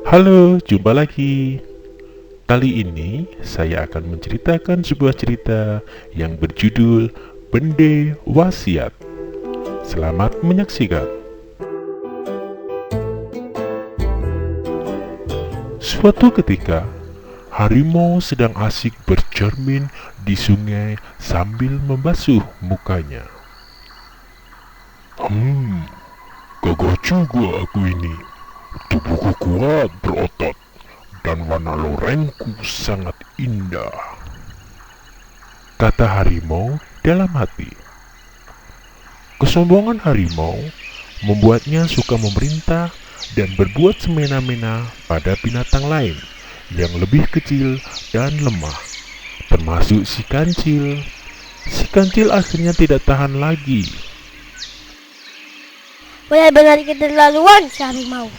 Halo, jumpa lagi. Kali ini saya akan menceritakan sebuah cerita yang berjudul Bende Wasiat. Selamat menyaksikan. Suatu ketika, harimau sedang asik bercermin di sungai sambil membasuh mukanya. Gagah juga aku ini. Tubuhku kuat berotot dan warna lorengku sangat indah, kata harimau dalam hati. Kesombongan harimau membuatnya suka memerintah dan berbuat semena-mena pada binatang lain yang lebih kecil dan lemah, termasuk si kancil. Si kancil akhirnya tidak tahan lagi. Benar-benar keterlaluan si harimau.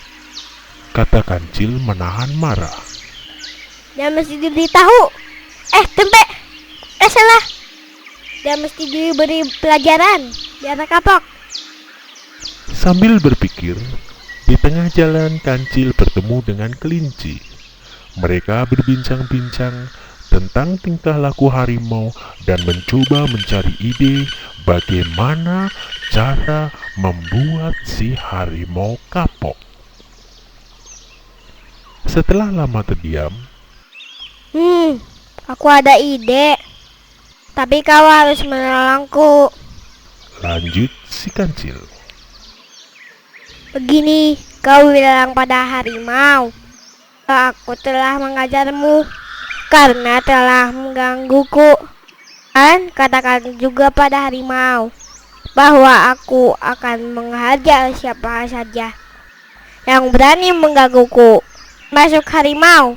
Kata kancil menahan marah. Dia mesti diberitahu. Tempe. Salah. Dia mesti diberi pelajaran. Biar kapok. Sambil berpikir, di tengah jalan kancil bertemu dengan kelinci. Mereka berbincang-bincang tentang tingkah laku harimau dan mencoba mencari ide bagaimana cara membuat si harimau kapok. Setelah lama terdiam, Aku ada ide. Tapi kau harus menolongku. lanjut si kancil. Begini, kau bilang pada harimau. Aku telah mengajarmu karena telah menggangguku. Dan katakan juga pada harimau bahwa aku akan menghajar siapa saja yang berani menggangguku, masuk harimau,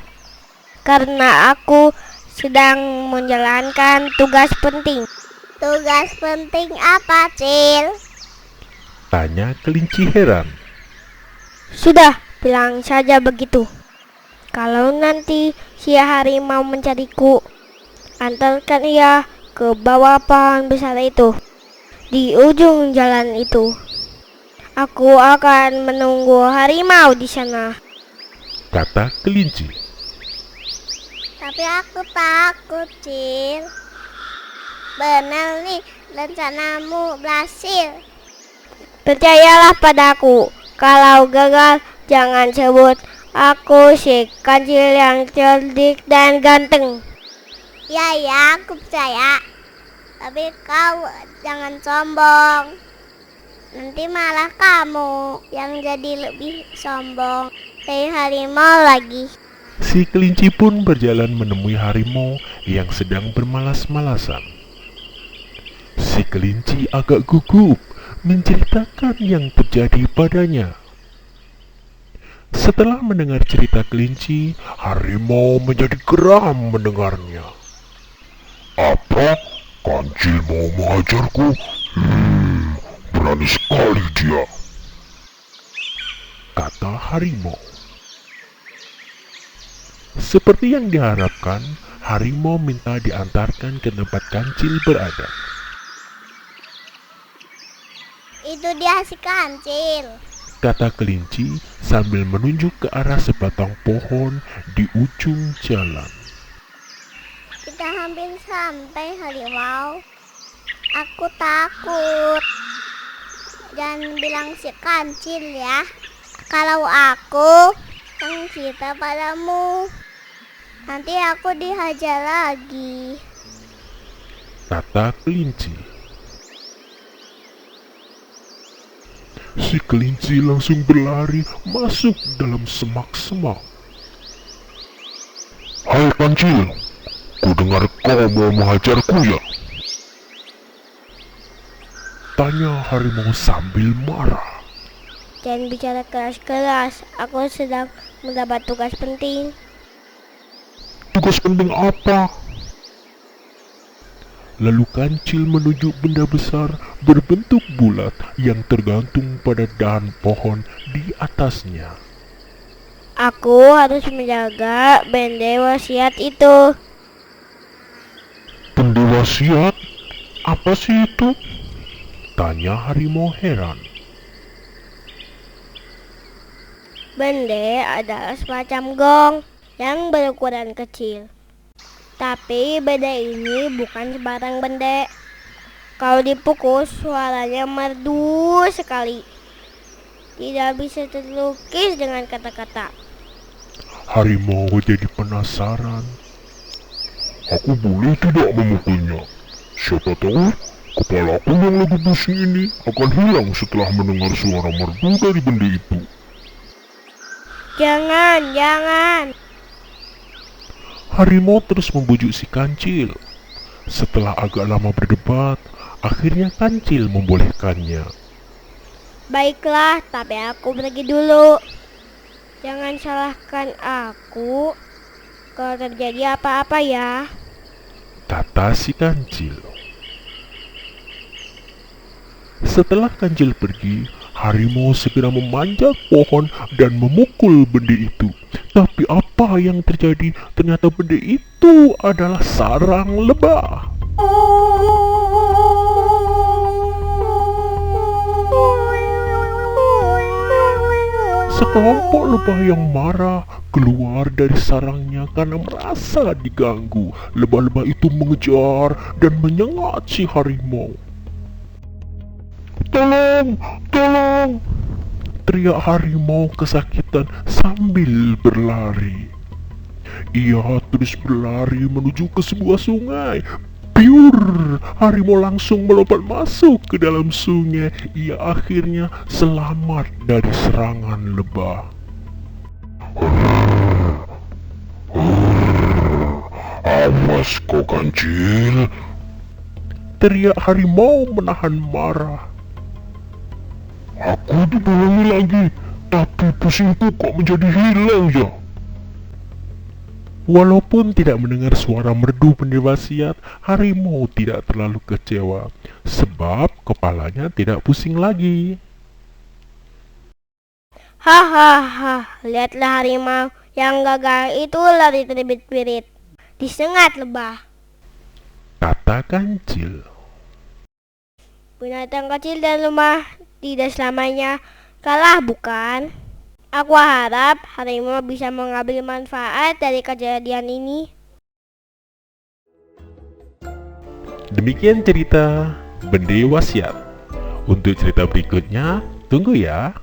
karena aku sedang menjalankan tugas penting. Tugas penting apa, Cil? Tanya kelinci heran. Sudah, bilang saja begitu. Kalau nanti si harimau mencariku, antarkan ia ke bawah pohon besar itu, di ujung jalan itu. Aku akan menunggu harimau di sana. Kata kelinci. Tapi aku takut, Cil. Benar nih, rencanamu berhasil. Percayalah padaku. Kalau gagal, jangan sebut aku si kancil yang cerdik dan ganteng. Ya, aku percaya. Tapi kau jangan sombong. Nanti malah kamu yang jadi lebih sombong dari harimau lagi. Si kelinci pun berjalan menemui harimau yang sedang bermalas-malasan. Si kelinci agak gugup menceritakan yang terjadi padanya. Setelah mendengar cerita kelinci, harimau menjadi geram mendengarnya. Apa? Kancil mau mengajarku? Berani sekali dia, kata harimau. Seperti yang diharapkan, harimau minta diantarkan ke tempat kancil berada. Itu dia si kancil, Kata kelinci sambil menunjuk ke arah sebatang pohon di ujung jalan. kita hampir sampai harimau. Aku takut. Jangan bilang si kancil ya. Kalau aku yang cerita padamu, nanti aku dihajar lagi. Kata kelinci. Si kelinci langsung berlari masuk dalam semak-semak. Hai kancil, ku dengar kau mau menghajarku ya? Tanya harimau sambil marah. Jangan bicara keras-keras. Aku sedang mendapat tugas penting. Tugas penting apa? Lalu kancil menunjuk benda besar berbentuk bulat yang tergantung pada dahan pohon di atasnya. Aku harus menjaga bende wasiat itu. Benda wasiat? Apa sih itu? Tanya harimau heran. Bende adalah semacam gong yang berukuran kecil. Tapi bende ini bukan sembarang bende. Kalau dipukul suaranya merdu sekali. Tidak bisa terlukis dengan kata-kata. Harimau jadi penasaran. Aku boleh tidak memukulnya? Siapa tahu kepalaku yang lagi pusing ini akan hilang setelah mendengar suara merdu dari benda itu. Jangan. Harimau terus membujuk si Kancil. Setelah agak lama berdebat, akhirnya Kancil membolehkannya. Baiklah, tapi aku pergi dulu. Jangan salahkan aku kalau terjadi apa-apa ya. Kata si Kancil. Setelah Kancil pergi, harimau segera memanjat pohon dan memukul benda itu. Tapi apa yang terjadi? Ternyata benda itu adalah sarang lebah. Sekelompok lebah yang marah keluar dari sarangnya karena merasa diganggu. Lebah-lebah itu mengejar dan menyengat si harimau. Tolong! Tolong! Teriak harimau kesakitan sambil berlari. Ia terus berlari menuju ke sebuah sungai. Piur! Harimau langsung melompat masuk ke dalam sungai. Ia akhirnya selamat dari serangan lebah. Awas kau Kancil! Teriak harimau menahan marah. Aku dibohongi lagi, tapi pusingku kok menjadi hilang ya? Walaupun tidak mendengar suara merdu benda wasiat, harimau tidak terlalu kecewa, sebab kepalanya tidak pusing lagi. Hahaha, lihatlah harimau yang gagal itu lari terbit-birit. Disengat lebah. Kata Kancil. Binatang kecil dan lemah tidak selamanya kalah, bukan? Aku harap harimau bisa mengambil manfaat dari kejadian ini. Demikian cerita Bende Wasiat. Untuk cerita berikutnya, tunggu ya.